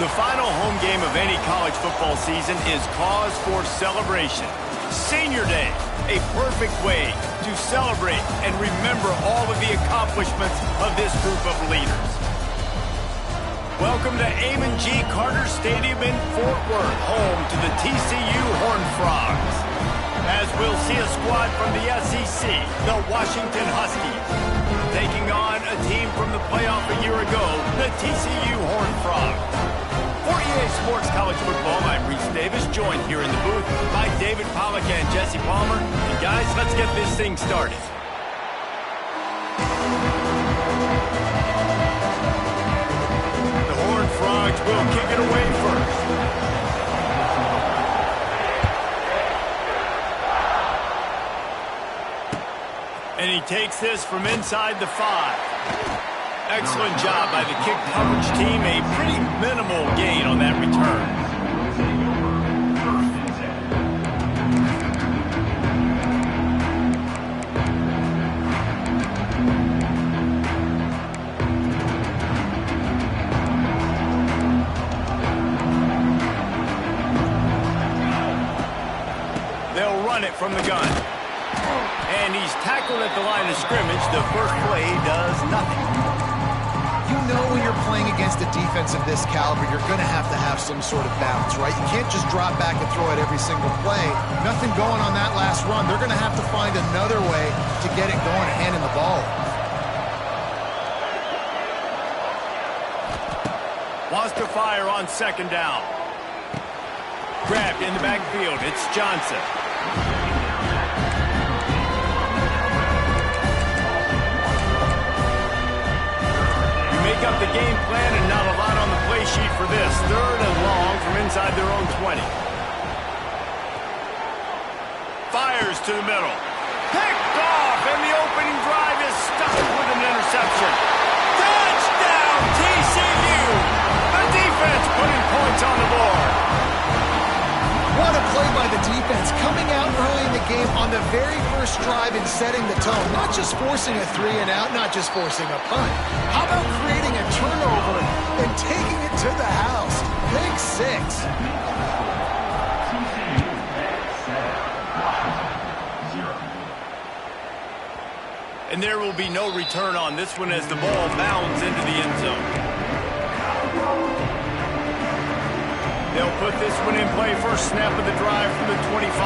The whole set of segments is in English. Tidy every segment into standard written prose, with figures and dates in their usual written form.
The final home game of any college football season is cause for celebration. Senior Day, a perfect way to celebrate and remember all of the accomplishments of this group of leaders. Welcome to Amon G. Carter Stadium in Fort Worth, home to the TCU Horned Frogs. As we'll see a squad from the SEC, the Washington Huskies, taking on a team from the playoff a year ago, the TCU Horned Frogs. For EA Sports College Football, I'm Reese Davis, joined here in the booth by David Pollack and Jesse Palmer. And guys, let's get this thing started. The Horned Frogs will kick it away first. And he takes this from inside the 5. Excellent job by the kick coverage team. A pretty minimal gain on that return. They'll run it from the gun. And he's tackled at the line of scrimmage. The first play does nothing. You know when you're playing against a defense of this caliber, you're going to have some sort of balance, right? You can't just drop back and throw it every single play. Nothing going on that last run. They're going to have to find another way to get it going and handing the ball. Wants to fire on second down. Grabbed in the backfield. It's Johnson. Make up the game plan and not a lot on the play sheet for this. 3rd and long from inside their own 20. Fires to the middle. Picked off, and the opening drive is stopped with an interception. Touchdown, TCU! The defense putting points on the board. What a play by the defense, coming out early in the game on the very first drive and setting the tone. Not just forcing a 3 and out, not just forcing a punt. How about creating a turnover and taking it to the house? Pick 6. And there will be no return on this one as the ball bounds into the end zone. They'll put this one in play first snap of the drive from the 25.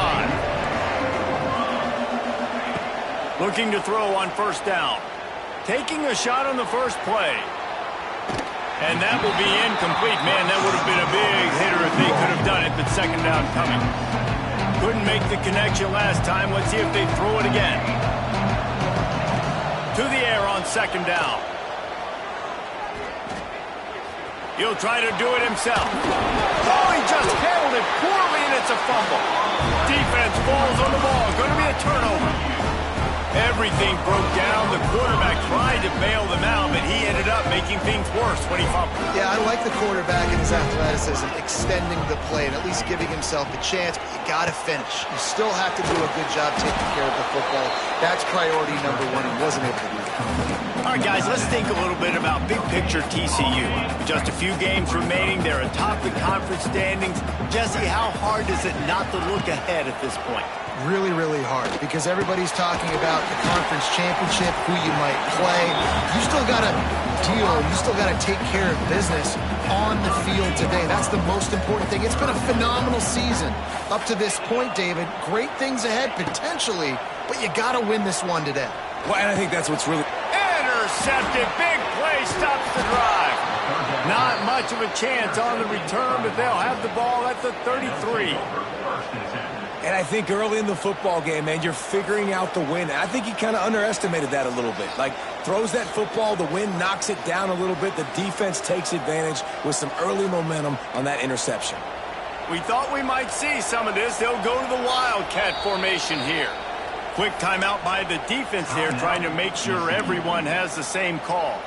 Looking to throw on first down. Taking a shot on the first play. And that will be incomplete. Man, that would have been a big hitter if they could have done it, but second down coming. Couldn't make the connection last time. Let's see if they throw it again. To the air on second down. He'll try to do it himself. Oh, he just handled it poorly, and it's a fumble. Defense falls on the ball. Going to be a turnover. Everything broke down. The quarterback tried to bail them out, but he ended up making things worse when he fumbled. Yeah, I like the quarterback and his athleticism, extending the play and at least giving himself a chance, but you got to finish. You still have to do a good job taking care of the football. That's priority number 1. He wasn't able to do that. All right, guys, let's think a little bit about big picture TCU. Just a few games remaining. They're atop the conference standings. Jesse, how hard is it not to look ahead at this point? Really, really hard because everybody's talking about the conference championship, who you might play. You still got to deal. You still got to take care of business on the field today. That's the most important thing. It's been a phenomenal season up to this point, David. Great things ahead, potentially, but you got to win this one today. Well, and I think that's what's really... Intercepted. Big play stops the drive. Not much of a chance on the return, but they'll have the ball at the 33. And I think early in the football game, man, you're figuring out the win. I think he kind of underestimated that a little bit. Like, throws that football, the wind knocks it down a little bit. The defense takes advantage with some early momentum on that interception. We thought we might see some of this. They'll go to the Wildcat formation here. Quick timeout by the defense here, trying to make sure everyone has the same call.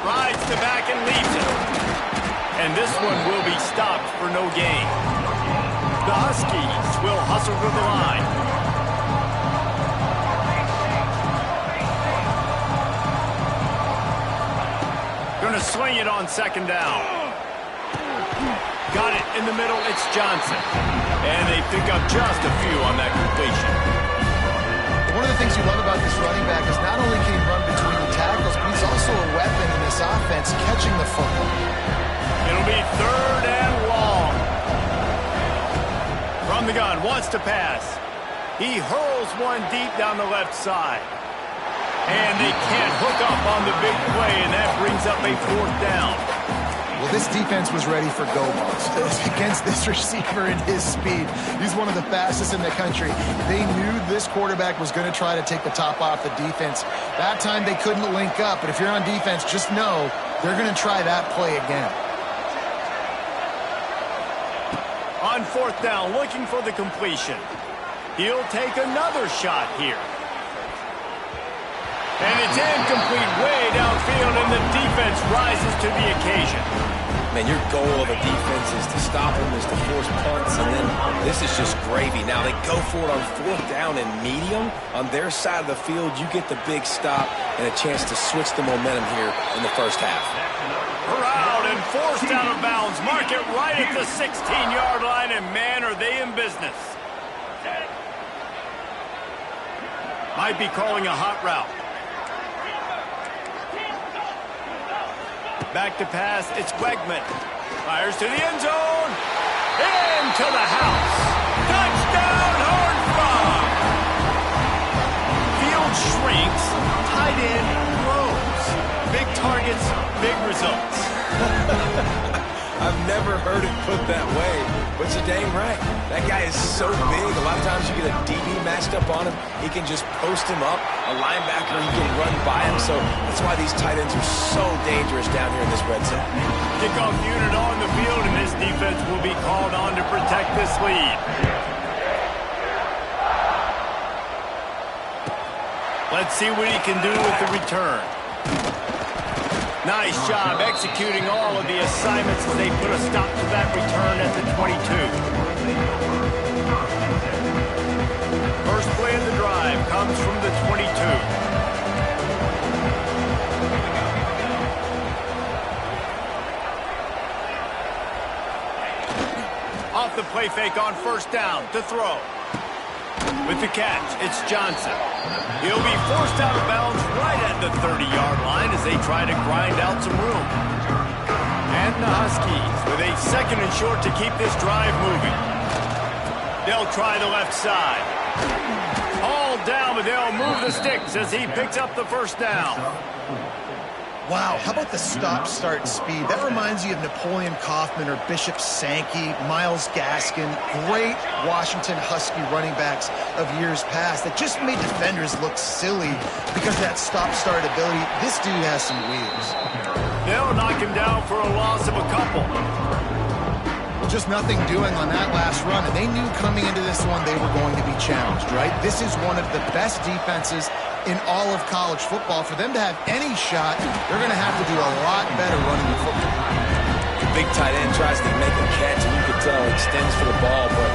Rides to back and leaves it. And this one will be stopped for no gain. The Huskies will hustle to the line. to sling it on second down. Got it in the middle. It's Johnson. And they pick up just a few on that completion. One of the things you love about this running back is not only can he run between the tackles, but he's also a weapon in this offense catching the football. It'll be 3rd and long. From the gun, wants to pass. He hurls one deep down the left side. And they can't hook up on the big play, and that brings up a 4th down. Well, this defense was ready for go balls against this receiver and his speed. He's one of the fastest in the country. They knew this quarterback was going to try to take the top off the defense. That time they couldn't link up, but if you're on defense, just know they're going to try that play again. On 4th down, looking for the completion. He'll take another shot here. And it's incomplete way downfield, and the defense rises to the occasion. Man, your goal of a defense is to stop them, is to force punts, and then this is just gravy. Now they go for it on 4th down and medium. On their side of the field, you get the big stop and a chance to switch the momentum here in the first half. Corralled and forced out of bounds. Mark it right at the 16-yard line, and man, are they in business. Might be calling a hot route. Back to pass, it's Wegman. Fires to the end zone. Into the house. Touchdown, Horned Frog. Field shrinks, tight end grows. Big targets, big results. I've never heard it put that way, but you're dang right. That guy is so big. A lot of times you get a DB matched up on him. He can just post him up. A linebacker, he can run by him. So that's why these tight ends are so dangerous down here in this red zone. Kickoff unit on the field, and this defense will be called on to protect this lead. Let's see what he can do with the return. Nice job executing all of the assignments as they put a stop to that return at the 22. First play of the drive comes from the 22. Off the play fake on 1st down to throw. With the catch, it's Johnson. He'll be forced out of bounds right at the 30-yard line as they try to grind out some room. And the Huskies with a 2nd and short to keep this drive moving. They'll try the left side. All down, but they'll move the sticks as he picks up the 1st down. Wow, how about the stop-start speed? That reminds you of Napoleon Kaufman or Bishop Sankey, Myles Gaskin, great Washington Husky running backs of years past that just made defenders look silly because of that stop-start ability. This dude has some wheels. They'll knock him down for a loss of a couple. Just nothing doing on that last run, and they knew coming into this one they were going to be challenged, right? This is one of the best defenses in all of college football. For them to have any shot, they're going to have to do a lot better running the football. The big tight end tries to make a catch, and you can tell he extends for the ball, but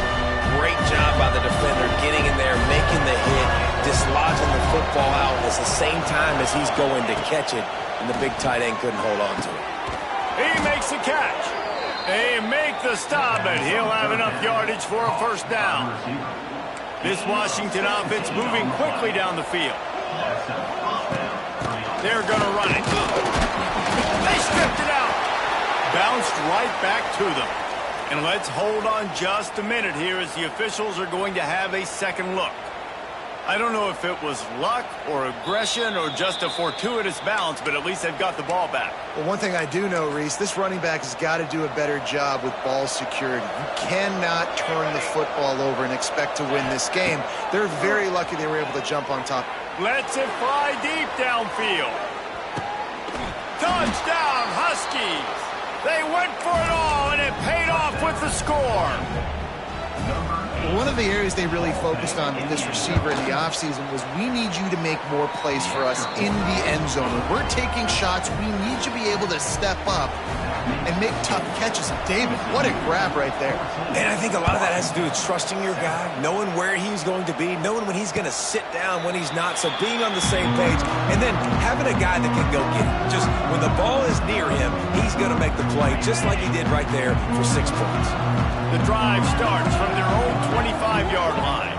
great job by the defender getting in there, making the hit, dislodging the football out at the same time as he's going to catch it, and the big tight end couldn't hold on to it. He makes the catch. They make the stop, and he'll have enough yardage for a 1st down. This Washington offense moving quickly down the field. They're going to run it. They stripped it out. Bounced right back to them. And let's hold on just a minute here as the officials are going to have a second look. I don't know if it was luck or aggression or just a fortuitous bounce, but at least they've got the ball back. Well, one thing I do know, Reese, this running back has got to do a better job with ball security. You cannot turn the football over and expect to win this game. They're very lucky they were able to jump on top. Lets it fly deep downfield. Touchdown, Huskies! They went for it all, and it paid off with the score. One of the areas they really focused on with this receiver in the offseason was we need you to make more plays for us in the end zone. When we're taking shots, we need you to be able to step up and make tough catches. And David, what a grab right there. And I think a lot of that has to do with trusting your guy, knowing where he's going to be, knowing when he's going to sit down, when he's not, so being on the same page, and then having a guy that can go get it. Just when the ball is near him, he's going to make the play, just like he did right there for 6 points. The drive starts from their own 25-yard line.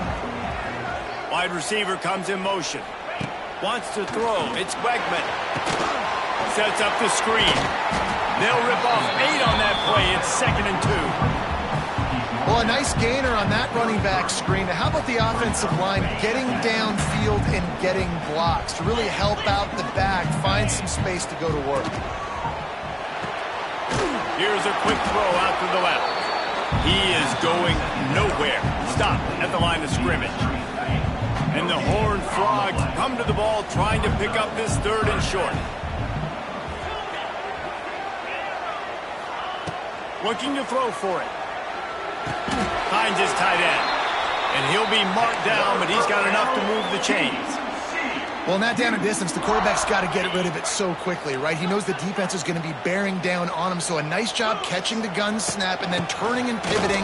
Wide receiver comes in motion. Wants to throw. It's Wegman. Sets up the screen. They'll rip off 8 on that play. It's 2nd and 2. Well, a nice gainer on that running back screen. How about the offensive line getting downfield and getting blocks to really help out the back, find some space to go to work. Here's a quick throw out to the left. He is going nowhere. Stop at the line of scrimmage. And the Horned Frogs come to the ball trying to pick up this 3rd and short. Looking to throw for it. Finds his tight end. And he'll be marked down, but he's got enough to move the chains. Well, in that down and distance, the quarterback's got to get rid of it so quickly, right? He knows the defense is going to be bearing down on him, so a nice job catching the gun snap and then turning and pivoting,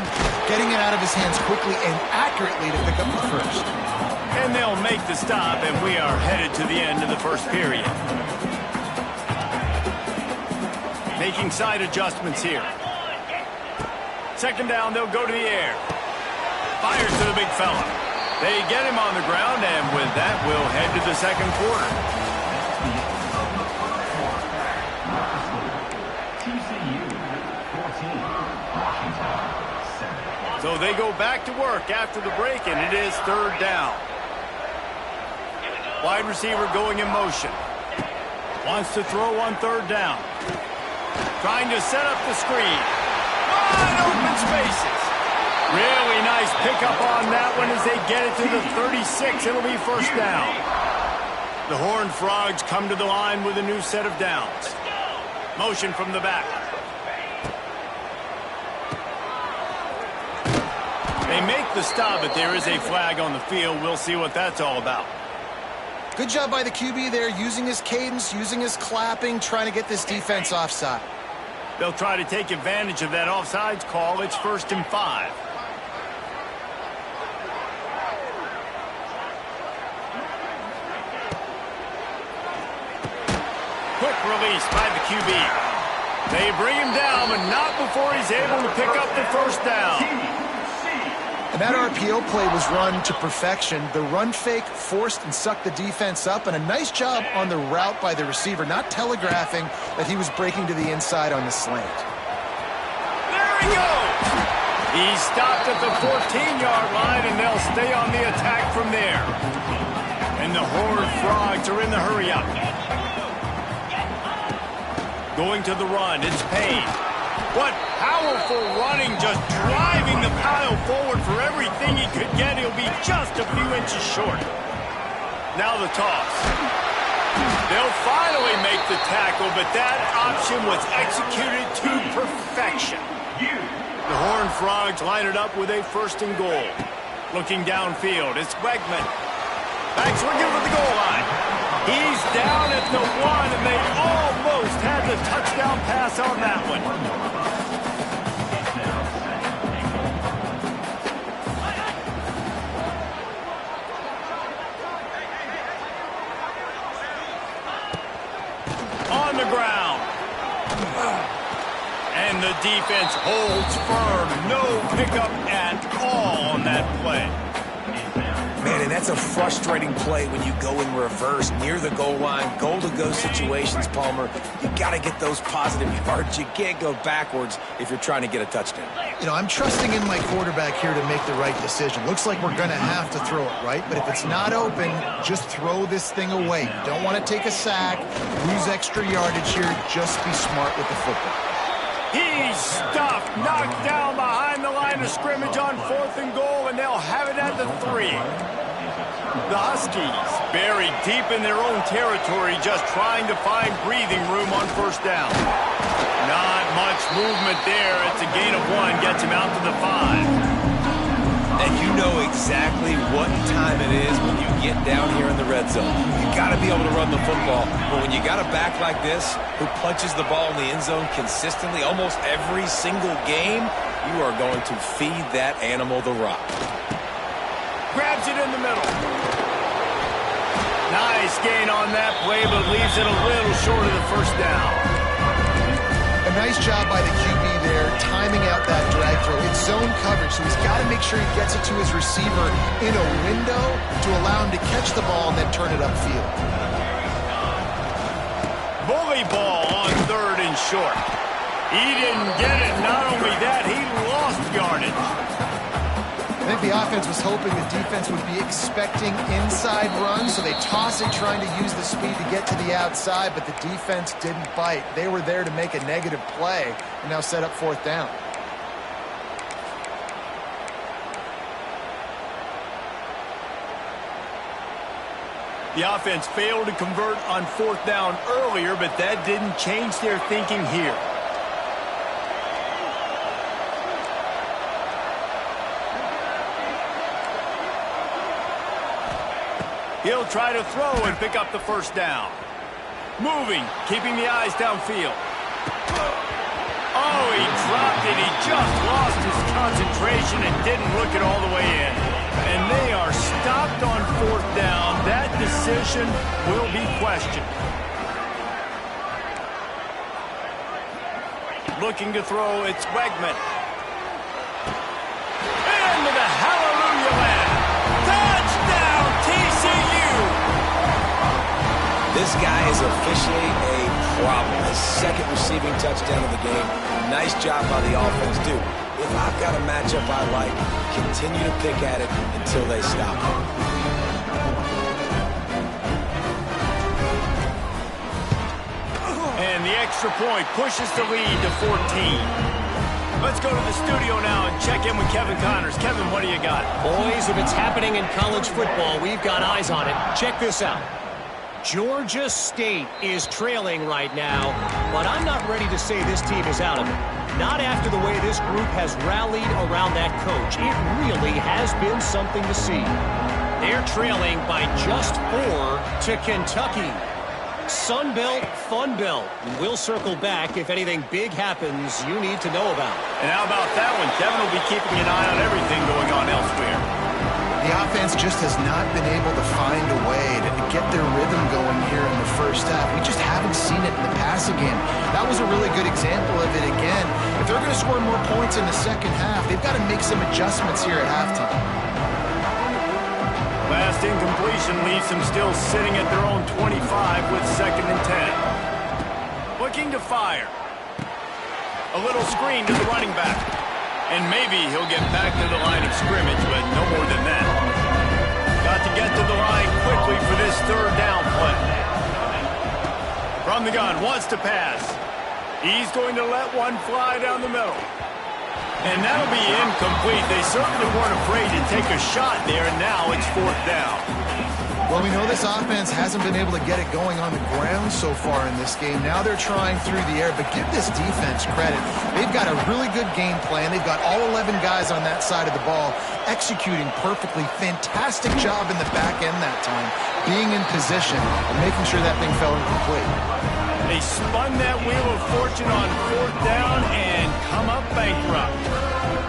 getting it out of his hands quickly and accurately to pick up the first. And they'll make the stop, and we are headed to the end of the first period. Making side adjustments here. 2nd down, they'll go to the air. Fires to the big fella. They get him on the ground, and with that, we'll head to the 2nd quarter. So they go back to work after the break, and it is 3rd down. Wide receiver going in motion. Wants to throw on 3rd down. Trying to set up the screen. Wide open spaces. Really nice pickup on that one as they get it to the 36. It'll be 1st down. The Horned Frogs come to the line with a new set of downs. Motion from the back. They make the stop, but there is a flag on the field. We'll see what that's all about. Good job by the QB there, using his cadence, using his clapping, trying to get this defense offside. They'll try to take advantage of that offsides call. It's 1st and 5. Quick release by the QB. They bring him down, but not before he's able to pick up the 1st down. And that RPO play was run to perfection. The run fake forced and sucked the defense up, and a nice job on the route by the receiver, not telegraphing that he was breaking to the inside on the slant. There he goes! He's stopped at the 14-yard line, and they'll stay on the attack from there. And the Horned Frogs are in the hurry-up. Going to the run, it's Payne. What powerful running, just driving the pile forward for everything he could get. He'll be just a few inches short. Now the toss. They'll finally make the tackle, but that option was executed to perfection. The Horned Frogs line it up with a 1st and goal. Looking downfield, it's Wegman. Back swinging for the goal line. He's down at the 1, and they almost had the touchdown pass on that one. On the ground. And the defense holds firm. No pickup at all on that play. Man, and that's a frustrating play when you go in reverse near the goal line, goal-to-go situations, Palmer. You got to get those positive yards. You can't go backwards if you're trying to get a touchdown. You know, I'm trusting in my quarterback here to make the right decision. Looks like we're going to have to throw it, right? But if it's not open, just throw this thing away. You don't want to take a sack, lose extra yardage here. Just be smart with the football. He's stuffed, knocked down behind the line of scrimmage on 4th and goal, and they'll have it at the 3. The Huskies buried deep in their own territory, just trying to find breathing room on 1st down. Not much movement there. It's a gain of 1, gets him out to the 5. And you know exactly what time it is when you get down here in the red zone. You got to be able to run the football. But when you got a back like this who punches the ball in the end zone consistently almost every single game, you are going to feed that animal the rock. Grabs it in the middle. Nice gain on that play, but leaves it a little short of the first down. A nice job by the QB there, timing out that drag throw. It's zone coverage, so he's got to make sure he gets it to his receiver in a window to allow him to catch the ball and then turn it upfield. Bully ball on 3rd and short. He didn't get it. Not only that, he lost yardage. I think the offense was hoping the defense would be expecting inside runs, so they toss it trying to use the speed to get to the outside, but the defense didn't bite. They were there to make a negative play and now set up 4th down. The offense failed to convert on 4th down earlier, but that didn't change their thinking here. He'll try to throw and pick up the 1st down. Moving, keeping the eyes downfield. Oh, he dropped it. He just lost his concentration and didn't look it all the way in. And they are stopped on 4th down. That decision will be questioned. Looking to throw, it's Wegman. Into the hallelujah land. Touchdown, TCU! This guy is officially a problem. His 2nd receiving touchdown of the game. Nice job by the offense, too. If I've got a matchup I like, continue to pick at it until they stop. And the extra point pushes the lead to 14. Let's go to the studio now and check in with Kevin Connors. Kevin, what do you got? Boys, if it's happening in college football, we've got eyes on it. Check this out. Georgia State is trailing right now, but I'm not ready to say this team is out of it. Not after the way this group has rallied around that coach. It really has been something to see. They're trailing by just 4 to Kentucky. Sun Belt, Fun Belt. We'll circle back if anything big happens you need to know about. And how about that one? Kevin will be keeping an eye on everything going on elsewhere. The offense just has not been able to find a way to get their rhythm going here in the first half. We just haven't seen it in the passing game. That was a really good example of it again. If they're going to score more points in the second half, they've got to make some adjustments here at halftime. Last incompletion leaves them still sitting at their own 25 with 2nd and 10. Looking to fire. A little screen to the running back. And maybe he'll get back to the line of scrimmage, but no more than that. Got to get to the line quickly for this 3rd down play. From the gun, wants to pass. He's going to let one fly down the middle. And that'll be incomplete. They certainly weren't afraid to take a shot there, and now it's 4th down. Well, we know this offense hasn't been able to get it going on the ground so far in this game. Now they're trying through the air, but give this defense credit. They've got a really good game plan. They've got all 11 guys on that side of the ball executing perfectly. Fantastic job in the back end that time, being in position and making sure that thing fell incomplete. They spun that wheel of fortune on 4th down and come up bankrupt.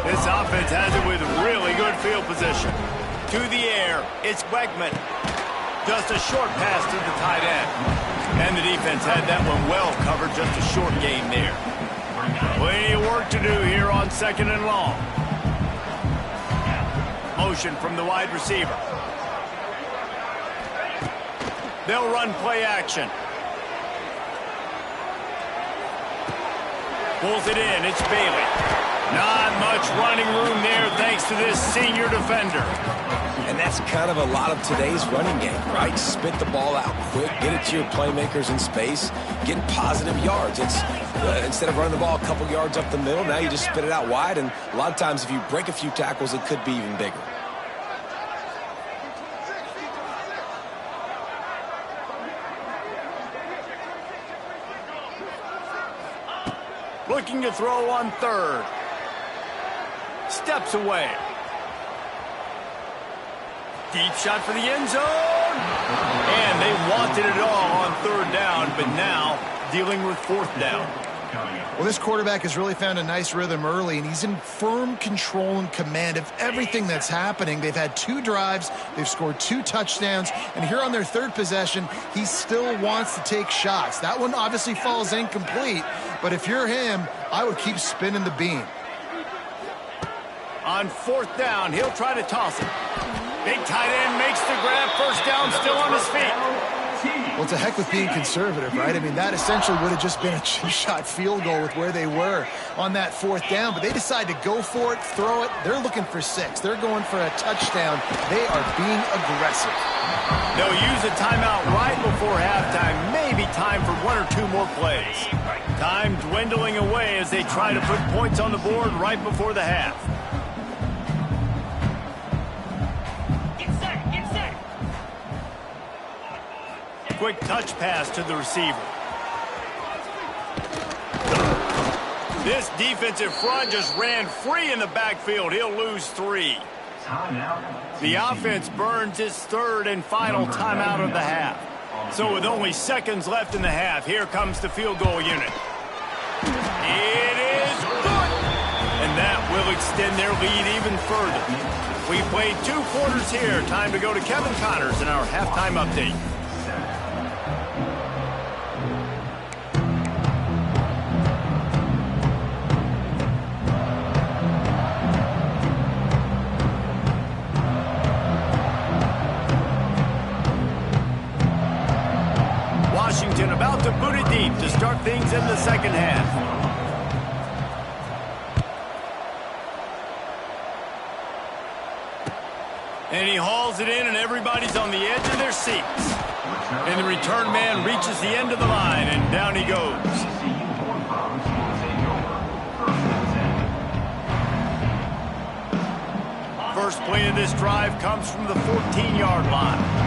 This offense has it with really good field position. To the air, it's Wegman. Just a short pass to the tight end. And the defense had that one well covered, just a short gain there. Plenty of work to do here on 2nd and long. Motion from the wide receiver. They'll run play action. Pulls it in, it's Bailey. Not much running room there thanks to this senior defender. And that's kind of a lot of today's running game, right? Spit the ball out quick, get it to your playmakers in space, get positive yards. It's instead of running the ball a couple yards up the middle, now you just spit it out wide, and a lot of times if you break a few tackles, it could be even bigger. Looking to throw on 3rd. Steps away. Deep shot for the end zone. And they wanted it all on third down, but now dealing with fourth down. Well, this quarterback has really found a nice rhythm early, and he's in firm control and command of everything that's happening. They've had 2 drives, they've scored 2 touchdowns, and here on their third possession, he still wants to take shots. That one obviously falls incomplete, but if you're him, I would keep spinning the beam. On fourth down, he'll try to toss it. Big tight end makes the grab. First down, still on his feet. Well, to heck with being conservative, right? I mean, that essentially would have just been a 2-shot field goal with where they were on that fourth down, but they decide to go for it, throw it. They're looking for 6. They're going for a touchdown. They are being aggressive. They'll use a timeout right before halftime, maybe time for 1 or 2 more plays. Time dwindling away as they try to put points on the board right before the half. Quick touch pass to the receiver. This defensive front just ran free in the backfield. He'll lose 3. The offense burns its third and final timeout of the half. So with only seconds left in the half, here comes the field goal unit. It is good! And that will extend their lead even further. We played 2 quarters here. Time to go to Kevin Connors in our halftime update. Washington about to boot it deep to start things in the second half. And he hauls it in, and everybody's on the edge of their seats. And the return man reaches the end of the line, and down he goes. First play of this drive comes from the 14-yard line.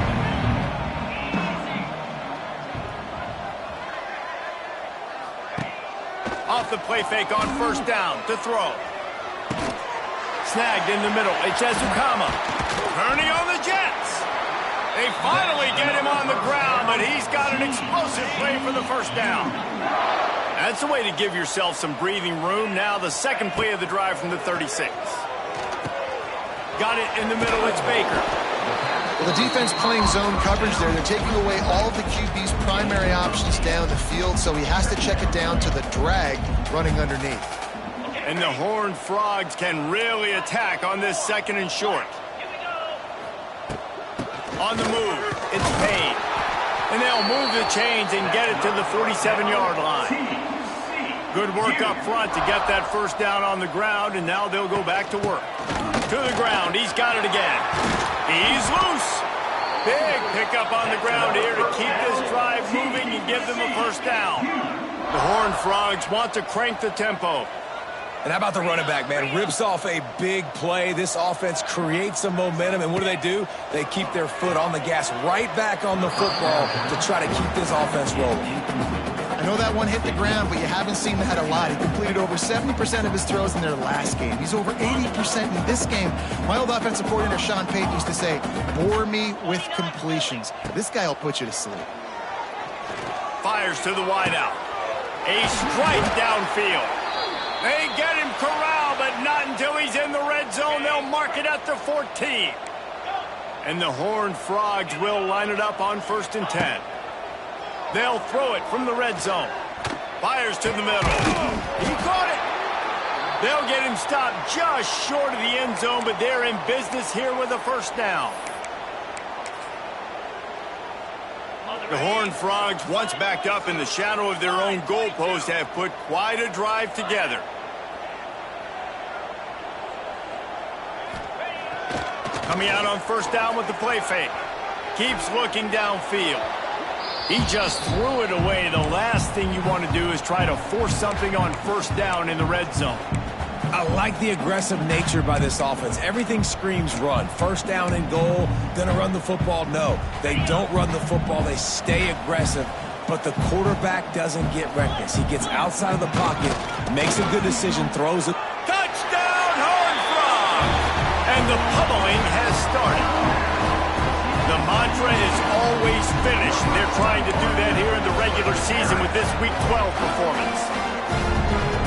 Off the play fake on first down to throw. Snagged in the middle. It's Ezukama. Turning on the Jets. They finally get him on the ground, but he's got an explosive play for the first down. That's the way to give yourself some breathing room. Now the second play of the drive from the 36. Got it in the middle. It's Baker. Well, the defense playing zone coverage there. They're taking away all of the QB's primary options down the field, so he has to check it down to the drag running underneath. And the Horned Frogs can really attack on this second and short. On the move, it's Payne. And they'll move the chains and get it to the 47-yard line. Good work up front to get that first down on the ground, and now they'll go back to work. To the ground, he's got it again. He's loose. Big pickup on the ground here to keep this drive moving and give them a first down. The Horned Frogs want to crank the tempo. And how about the running back, man? Rips off a big play. This offense creates some momentum, and what do? They keep their foot on the gas right back on the football to try to keep this offense rolling. I know that one hit the ground, but you haven't seen that a lot. He completed over 70% of his throws in their last game. He's over 80% in this game. My old offensive coordinator, Sean Payton, used to say, bore me with completions. This guy will put you to sleep. Fires to the wideout. A strike downfield. They get him corralled, but not until he's in the red zone. They'll mark it at the 14. And the Horned Frogs will line it up on 1st and 10. They'll throw it from the red zone. Fires to the middle. He caught it. They'll get him stopped just short of the end zone, but they're in business here with a first down. The Horned Frogs, once backed up in the shadow of their own goalpost, have put quite a drive together. Coming out on first down with the play fake. Keeps looking downfield. He just threw it away. The last thing you want to do is try to force something on first down in the red zone. I like the aggressive nature by this offense. Everything screams run. First down and goal. Gonna run the football? No. They don't run the football. They stay aggressive. But the quarterback doesn't get reckless. He gets outside of the pocket, makes a good decision, throws it. Touchdown, Horned Frogs! And the pummeling has started. Mantra is always finish. They're trying to do that here in the regular season with this Week 12 performance.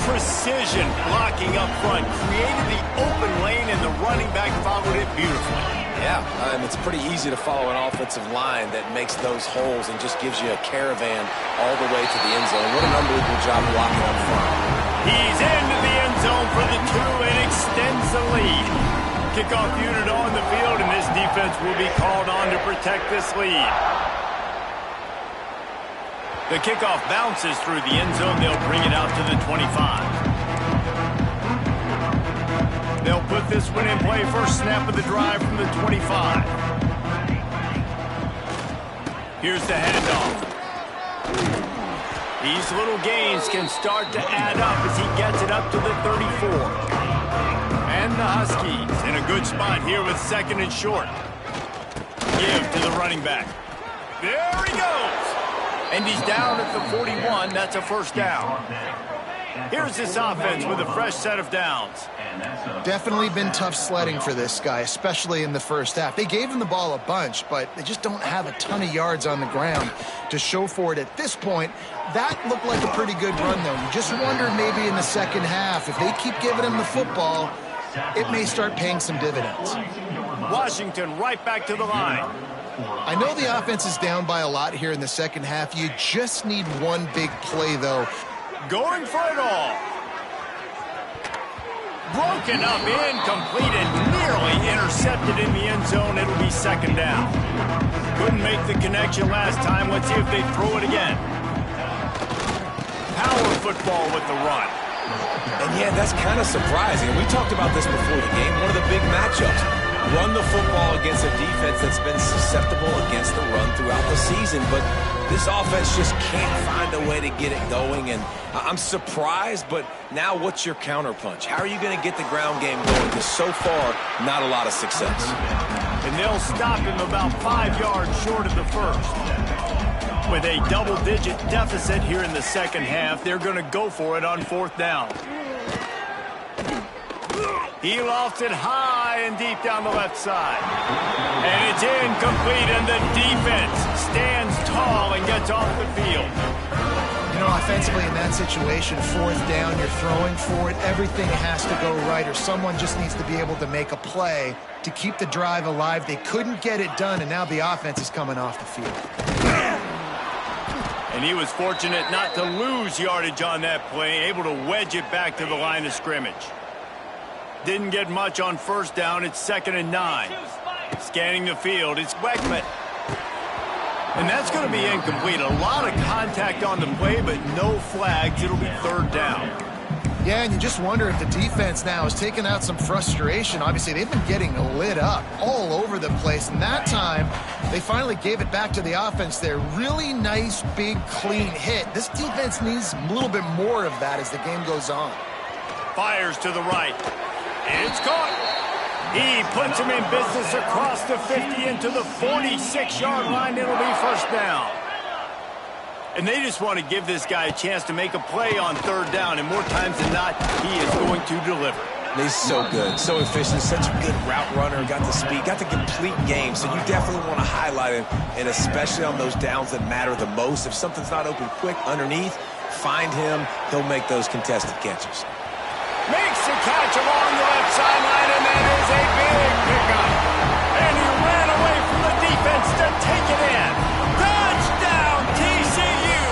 Precision blocking up front created the open lane, and the running back followed it beautifully. Yeah, it's pretty easy to follow an offensive line that makes those holes and just gives you a caravan all the way to the end zone. What an unbelievable job blocking up front. He's into the end zone for the 2 and extends the lead. Kickoff unit on the field, and this defense will be called on to protect this lead. The kickoff bounces through the end zone. They'll bring it out to the 25. They'll put this one in play. First snap of the drive from the 25. Here's the handoff. These little gains can start to add up as he gets it up to the 34. And the Huskies in a good spot here with 2nd and short. Give to the running back. There he goes. And he's down at the 41. That's a first down. Here's this offense with a fresh set of downs. Definitely been tough sledding for this guy, especially in the first half. They gave him the ball a bunch, but they just don't have a ton of yards on the ground to show for it at this point. That looked like a pretty good run, though. You just wonder maybe in the second half, if they keep giving him the football, it may start paying some dividends. Washington right back to the line. I know the offense is down by a lot here in the second half. You just need one big play, though. Going for it all. Broken up, incomplete, and nearly intercepted in the end zone. It'll be 2nd down. Couldn't make the connection last time. Let's see if they throw it again. Power football with the run. And yeah, that's kind of surprising. We talked about this before the game. One of the big matchups. Run the football against a defense that's been susceptible against the run throughout the season. But this offense just can't find a way to get it going. And I'm surprised, but now what's your counterpunch? How are you going to get the ground game going? Because so far, not a lot of success. And they'll stop him about 5 yards short of the first. With a double-digit deficit here in the second half, they're going to go for it on 4th down. He lofts it high and deep down the left side. And it's incomplete, and the defense stands tall and gets off the field. You know, offensively in that situation, 4th down, you're throwing for it. Everything has to go right, or someone just needs to be able to make a play to keep the drive alive. They couldn't get it done, and now the offense is coming off the field. And he was fortunate not to lose yardage on that play, able to wedge it back to the line of scrimmage. Didn't get much on 1st down. It's 2nd and 9. Scanning the field, it's Weckman. And that's going to be incomplete. A lot of contact on the play, but no flags. It'll be 3rd down. Yeah, and you just wonder if the defense now is taking out some frustration. Obviously, they've been getting lit up all over the place. And that time, they finally gave it back to the offense there. Really nice, big, clean hit. This defense needs a little bit more of that as the game goes on. Fires to the right. It's caught. He puts him in business across the 50 into the 46-yard line. It'll be 1st down. And they just want to give this guy a chance to make a play on 3rd down. And more times than not, he is going to deliver. He's so good, so efficient, such a good route runner, got the speed, got the complete game. So you definitely want to highlight him, and especially on those downs that matter the most. If something's not open quick underneath, find him. He'll make those contested catches. Makes the catch along the left sideline, and that is a big pickup. And he ran away from the defense to take it in. Touchdown, TCU!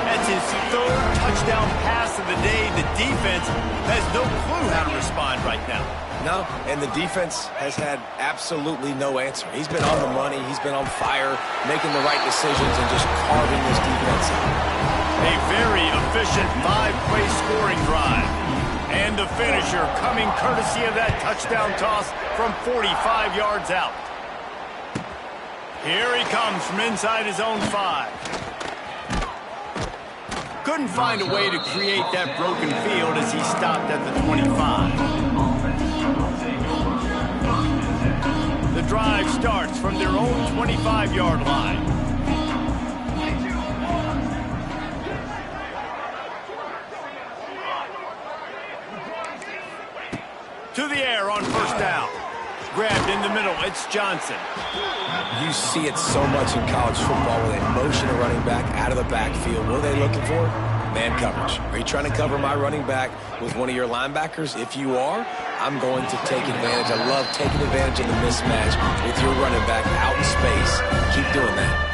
That's his 3rd touchdown pass of the day. The defense has no clue how to respond right now. No, and the defense has had absolutely no answer. He's been on the money. He's been on fire, making the right decisions and just carving this defense out. A very efficient 5-play scoring drive. And the finisher coming courtesy of that touchdown toss from 45 yards out. Here he comes from inside his own 5. Couldn't find a way to create that broken field as he stopped at the 25. The drive starts from their own 25-yard line. To the air on 1st down. grabbed in the middle. It's Johnson. You see it so much in college football where they motion a running back out of the backfield. What are they looking for? Man coverage. Are you trying to cover my running back with one of your linebackers? If you are, I'm going to take advantage. I love taking advantage of the mismatch with your running back out in space. Keep doing that.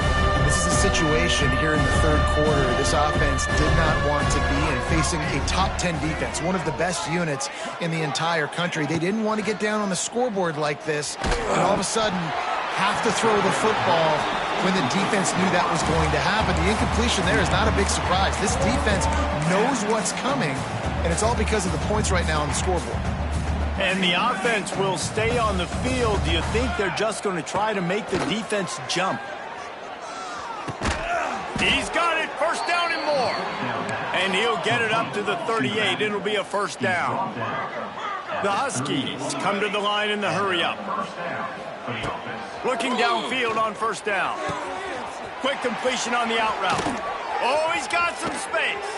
This is a situation here in the third quarter this offense did not want to be in, facing a top 10 defense, one of the best units in the entire country. They didn't want to get down on the scoreboard like this, and all of a sudden have to throw the football when the defense knew that was going to happen. The incompletion there is not a big surprise. This defense knows what's coming, and it's all because of the points right now on the scoreboard. And the offense will stay on the field. Do you think they're just going to try to make the defense jump? He's got it, first down and more. And he'll get it up to the 38. It'll be a first down. The Huskies come to the line in the hurry-up. Looking downfield on first down. Quick completion on the out route. Oh, he's got some space.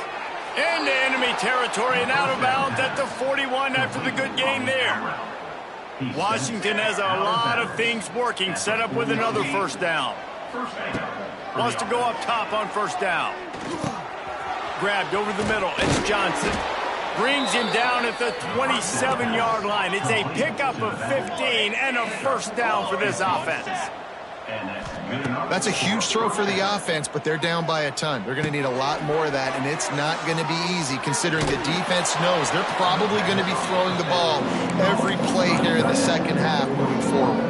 Into enemy territory and out of bounds at the 41 after the good game there. Washington has a lot of things working, set up with another first down. Wants to go up top on first down. Grabbed over the middle. It's Johnson. Brings him down at the 27-yard line. It's a pickup of 15 and a first down for this offense. That's a huge throw for the offense, but they're down by a ton. They're going to need a lot more of that, and it's not going to be easy considering the defense knows they're probably going to be throwing the ball every play here in the second half moving forward.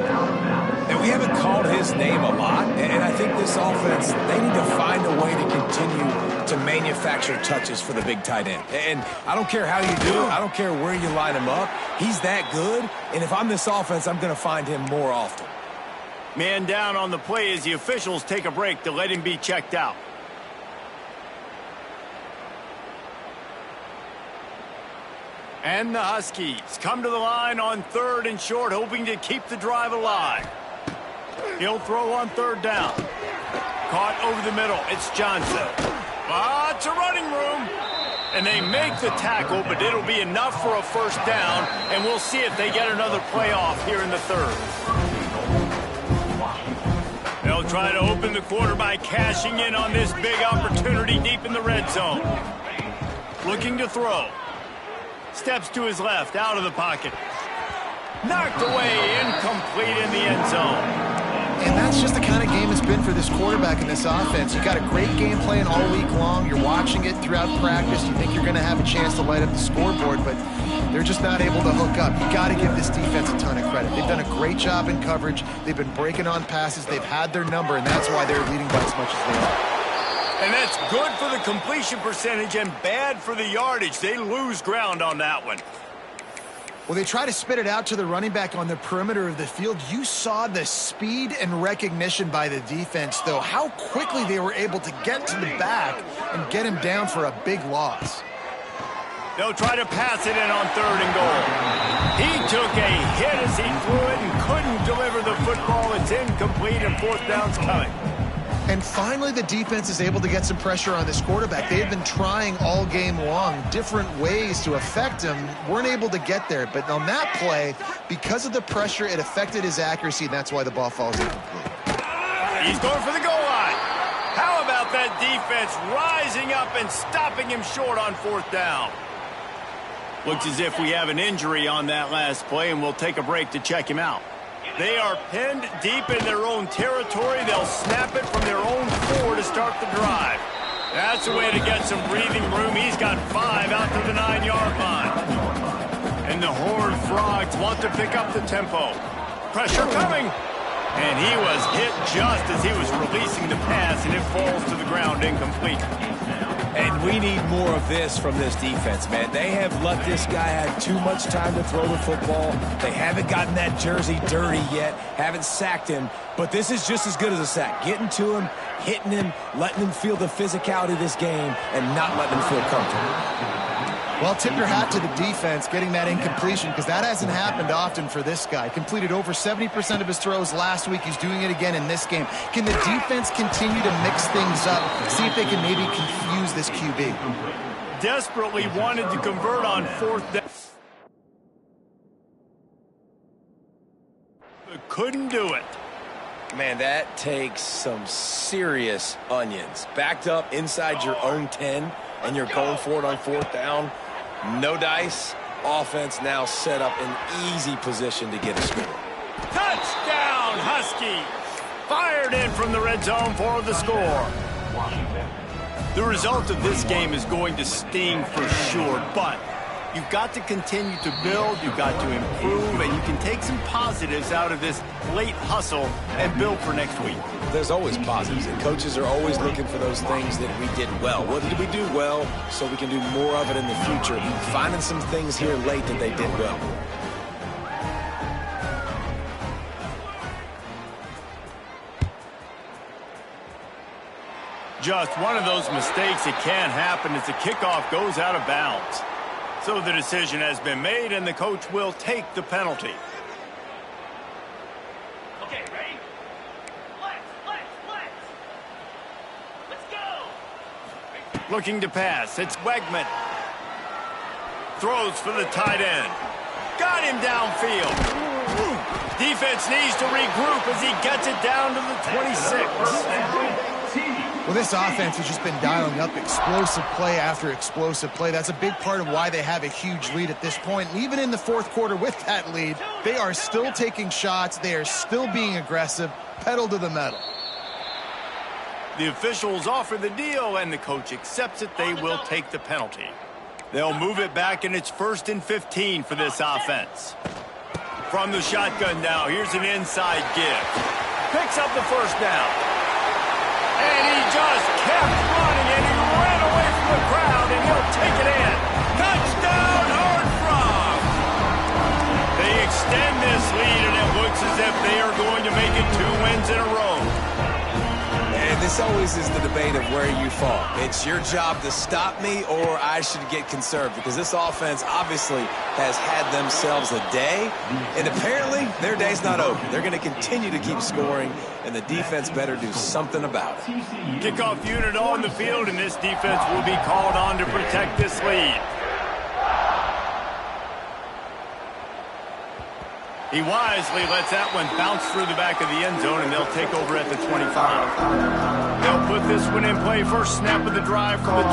And we haven't called his name a lot, and I think this offense, they need to find a way to continue to manufacture touches for the big tight end. And I don't care how you do it. I don't care where you line him up. He's that good, and if I'm this offense, I'm going to find him more often. Man down on the play as the officials take a break to let him be checked out. And the Huskies come to the line on third and short, hoping to keep the drive alive. He'll throw on third down. Caught over the middle. It's Johnson. Lots of running room. And they make the tackle, but it'll be enough for a first down, and we'll see if they get another play off here in the third. They'll try to open the quarter by cashing in on this big opportunity deep in the red zone. Looking to throw. Steps to his left, out of the pocket. Knocked away, incomplete in the end zone. And that's just the kind of game it's been for this quarterback in this offense. You got a great game plan all week long. You're watching it throughout practice. You think you're going to have a chance to light up the scoreboard, but they're just not able to hook up. You got to give this defense a ton of credit. They've done a great job in coverage. They've been breaking on passes. They've had their number, and that's why they're leading by as much as they are. And that's good for the completion percentage and bad for the yardage. They lose ground on that one. Well, they try to spit it out to the running back on the perimeter of the field. You saw the speed and recognition by the defense, though, how quickly they were able to get to the back and get him down for a big loss. They'll try to pass it in on third and goal. He took a hit as he threw it and couldn't deliver the football. It's incomplete and fourth down's coming. And finally, the defense is able to get some pressure on this quarterback. They've been trying all game long different ways to affect him. Weren't able to get there. But on that play, because of the pressure, it affected his accuracy, and that's why the ball falls incomplete. He's going for the goal line. How about that defense rising up and stopping him short on fourth down? Looks as if we have an injury on that last play, and we'll take a break to check him out. They are pinned deep in their own territory. They'll snap it from their own 4 to start the drive. That's a way to get some breathing room. He's got 5 out to the 9-yard line. And the Horned Frogs want to pick up the tempo. Pressure coming. And he was hit just as he was releasing the pass, and it falls to the ground incomplete. And we need more of this from this defense, man. They have let this guy have too much time to throw the football. They haven't gotten that jersey dirty yet, haven't sacked him. But this is just as good as a sack. Getting to him, hitting him, letting him feel the physicality of this game, and not letting him feel comfortable. Well, tip your hat to the defense getting that incompletion, because that hasn't happened often for this guy. Completed over 70% of his throws last week. He's doing it again in this game. Can the defense continue to mix things up, see if they can maybe confuse this QB? Desperately wanted to convert on fourth down. couldn't do it. Man, that takes some serious onions. Backed up inside your own 10, and you're going for it on 4th down. No dice. Offense now set up an easy position to get a score. Touchdown, Husky! Fired in from the red zone for the score. The result of this game is going to sting for sure, but you've got to continue to build, you've got to improve, and you can take some positives out of this late hustle and build for next week. There's always positives, and coaches are always looking for those things that we did well. What did we do well so we can do more of it in the future? Finding some things here late that they did well. Just one of those mistakes that can happen as the kickoff goes out of bounds. So the decision has been made, and the coach will take the penalty. Okay, ready? Let's go! Looking to pass, it's Wegman. Throws for the tight end. Got him downfield. Defense needs to regroup as he gets it down to the 26. Well, this offense has just been dialing up explosive play after explosive play. That's a big part of why they have a huge lead at this point. And even in the 4th quarter with that lead, they are still taking shots. They are still being aggressive, pedal to the metal. The officials offer the deal, and the coach accepts it. They will take the penalty. They'll move it back, and it's 1st and 15 for this offense. From the shotgun now, here's an inside give. Picks up the 1st down. And he just kept running, and he ran away from the crowd, and he'll take it in. Touchdown, Horned Frogs! They extend this lead, and it looks as if they are going to make it 2 wins in a row. And this always is the debate of where you fall. It's your job to stop me, or I should get conserved, because this offense obviously has had themselves a day, and apparently their day's not over. They're going to continue to keep scoring, and the defense better do something about it. Kickoff unit on the field, and this defense will be called on to protect this lead. He wisely lets that one bounce through the back of the end zone, and they'll take over at the 25. They'll put this one in play. First snap of the drive from the 25.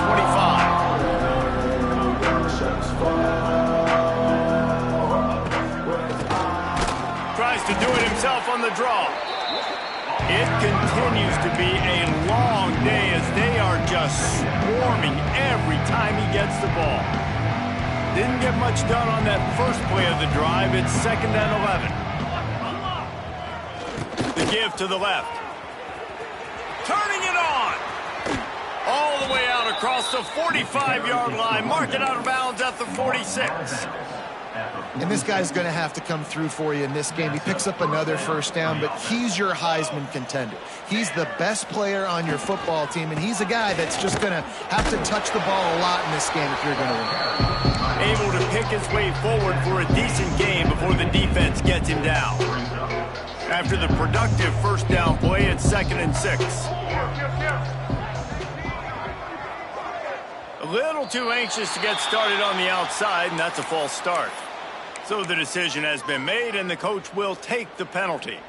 Tries to do it himself on the draw. It continues to be a long day as they are just swarming every time he gets the ball. Didn't get much done on that first play of the drive. It's 2nd and 11. The give to the left. Turning it on. All the way out across the 45-yard line. Mark it out of bounds at the 46. And this guy's going to have to come through for you in this game. He picks up another 1st down, but he's your Heisman contender. He's the best player on your football team, and he's a guy that's just going to have to touch the ball a lot in this game if you're going to win. Able to pick his way forward for a decent game before the defense gets him down. After the productive 1st down play, it's 2nd and 6. A little too anxious to get started on the outside, and that's a false start. So the decision has been made, and the coach will take the penalty.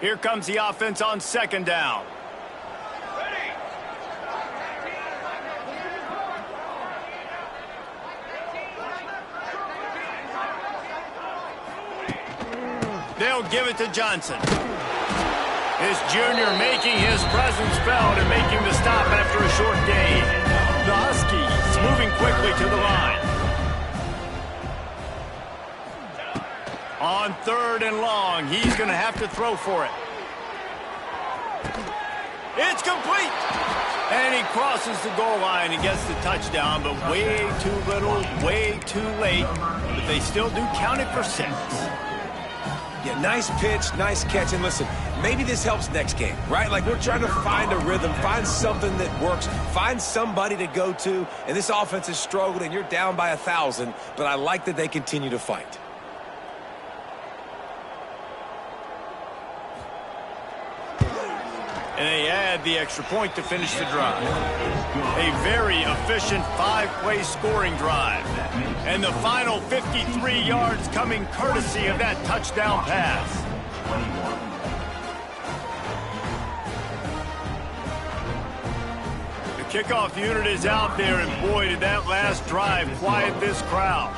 Here comes the offense on 2nd down. They'll give it to Johnson. His junior making his presence felt and making the stop after a short gain. The Huskies moving quickly to the line. On 3rd and long, he's going to have to throw for it. It's complete. And he crosses the goal line and gets the touchdown, but way too little, way too late. But they still do count it for 6. Yeah, nice pitch, nice catch. And listen, maybe this helps next game, right? Like, we're trying to find a rhythm, find something that works, find somebody to go to. And this offense has struggled, and you're down by 1,000, but I like that they continue to fight. And they add the extra point to finish the drive. A very efficient 5-play scoring drive. And the final 53 yards coming courtesy of that touchdown pass. 21. The kickoff unit is out there, and boy, did that last drive quiet this crowd.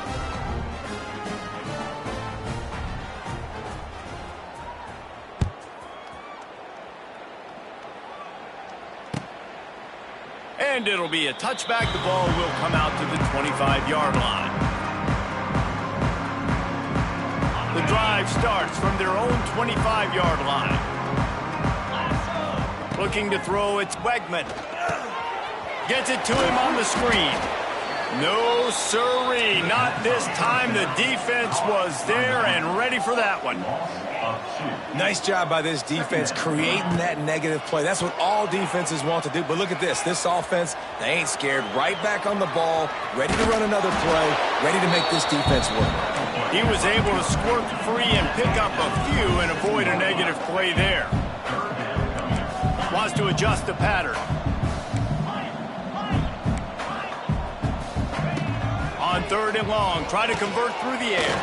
And it'll be a touchback. The ball will come out to the 25-yard line. The drive starts from their own 25-yard line. Looking to throw, it's Wegman. Gets it to him on the screen. No sirree, not this time. The defense was there and ready for that one. Nice job by this defense creating that negative play. That's what all defenses want to do. But look at this. This offense, they ain't scared. Right back on the ball, ready to run another play, ready to make this defense work. He was able to squirt free and pick up a few and avoid a negative play there. Wants to adjust the pattern. On 3rd and long, try to convert through the air.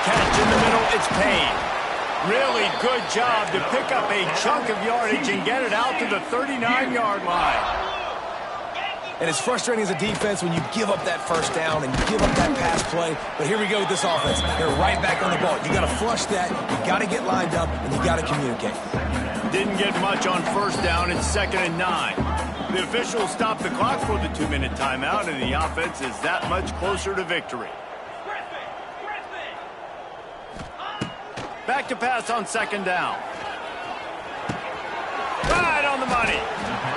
Catch in the middle, it's Payne. Really good job to pick up a chunk of yardage and get it out to the 39-yard line. And it's frustrating as a defense when you give up that first down and you give up that pass play. But here we go with this offense. They're right back on the ball. You got to flush that. You got to get lined up, and you got to communicate. Didn't get much on 1st down. It's 2nd and 9. The officials stopped the clock for the 2-minute timeout, and the offense is that much closer to victory. Back to pass on 2nd down. Right on the money.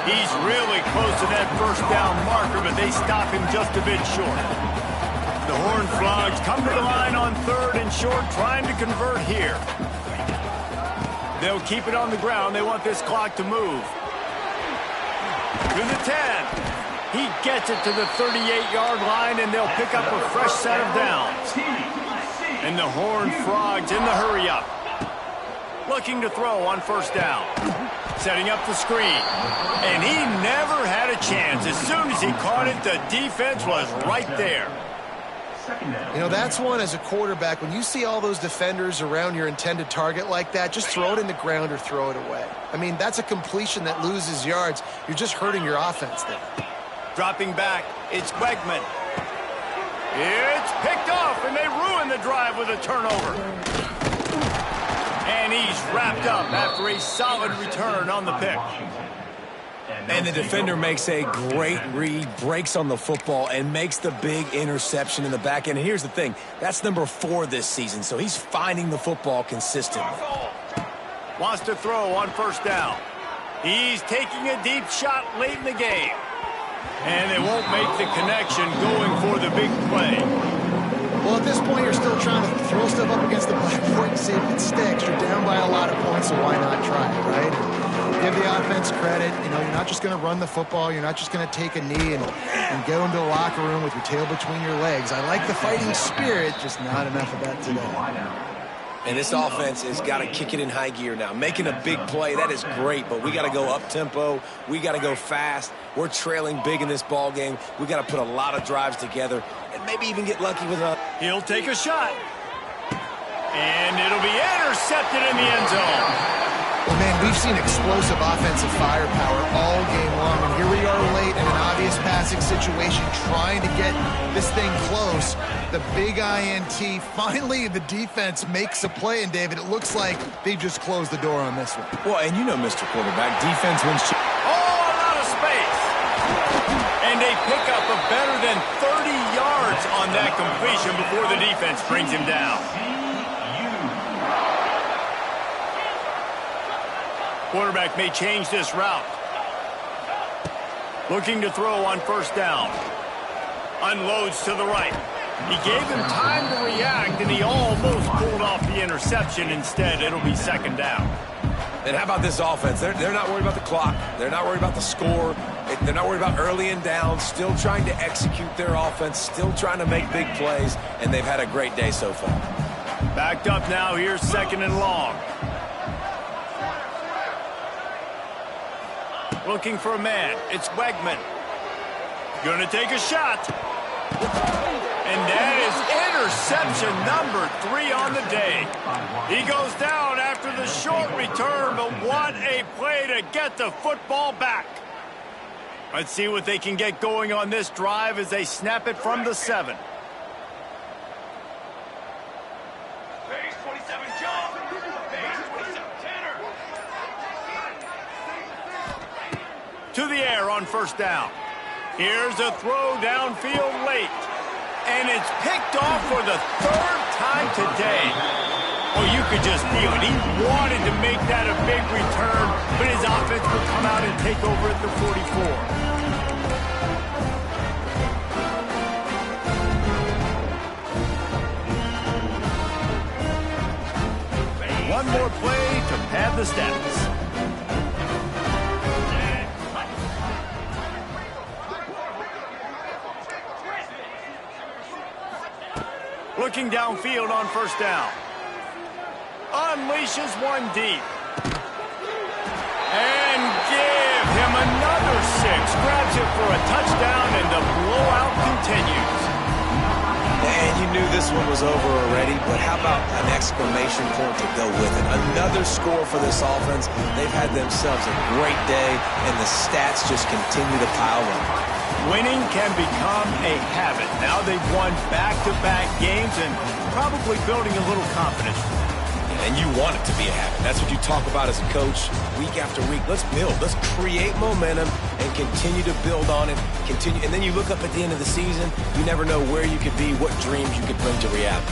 He's really close to that 1st down marker, but they stop him just a bit short. The Horned Frogs come to the line on 3rd and short, trying to convert here. They'll keep it on the ground. They want this clock to move. To the 10. He gets it to the 38-yard line, and they'll pick up a fresh set of downs. And the Horned Frogs in the hurry-up. Looking to throw on 1st down. Setting up the screen. And he never had a chance. As soon as he caught it, the defense was right there. You know, that's one as a quarterback. When you see all those defenders around your intended target like that, just throw it in the ground or throw it away. I mean, that's a completion that loses yards. You're just hurting your offense there. Dropping back, it's Wegman. It's picked off, and they ruin the drive with a turnover. And he's wrapped up after a solid return on the pick. And the defender makes a great read, breaks on the football, and makes the big interception in the back end. And here's the thing, that's number 4 this season, so he's finding the football consistently. Wants to throw on 1st down. He's taking a deep shot late in the game. And they won't make the connection going for the big play. Well, at this point, you're still trying to throw stuff up against the blackboard and see if it sticks. You're down by a lot of points, so why not try it, right? Give the offense credit. You know, you're not just going to run the football. You're not just going to take a knee and get into the locker room with your tail between your legs. I like the fighting spirit, just not enough of that today. And this offense has got to kick it in high gear now. Making a big play, that is great, but we got to go up-tempo. We got to go fast. We're trailing big in this ball game. We got to put a lot of drives together and maybe even get lucky with a... He'll take a shot. And it'll be intercepted in the end zone. Well, man, we've seen explosive offensive firepower all game long, and here we are late in an obvious passing situation trying to get this thing close. The big INT, finally the defense makes a play, and David, it looks like they just closed the door on this one. Well, and you know, Mr. Quarterback, defense wins... Oh, a lot of space. And they pick up a better than 30 yards on that completion before the defense brings him down. Quarterback may change this route. Looking to throw on 1st down. Unloads to the right. He gave him time to react, and he almost pulled off the interception. Instead, it'll be 2nd down. And how about this offense? They're not worried about the clock. They're not worried about the score. They're not worried about early and down. Still trying to execute their offense. Still trying to make big plays. And they've had a great day so far. Backed up now. Here's 2nd and long. Looking for a man. It's Wegman. Gonna take a shot. And that is interception number 3 on the day. He goes down after after the short return, but what a play to get the football back. Let's see what they can get going on this drive as they snap it from the 7. To the air on first down. Here's a throw downfield late. And it's picked off for the 3rd time today. Oh, you could just feel it. He wanted to make that a big return, but his offense would come out and take over at the 44. One more play to pad the stats. Looking downfield on first down. Unleashes one deep. And give him another 6. Grabs it for a touchdown, and the blowout continues. And you knew this one was over already, but how about an exclamation point to go with it? Another score for this offense. They've had themselves a great day, and the stats just continue to pile up. Winning can become a habit. Now they've won back-to-back games and probably building a little confidence. And you want it to be a habit. That's what you talk about as a coach week after week. Let's build. Let's create momentum and continue to build on it. And then you look up at the end of the season, you never know where you could be, what dreams you could bring to reality.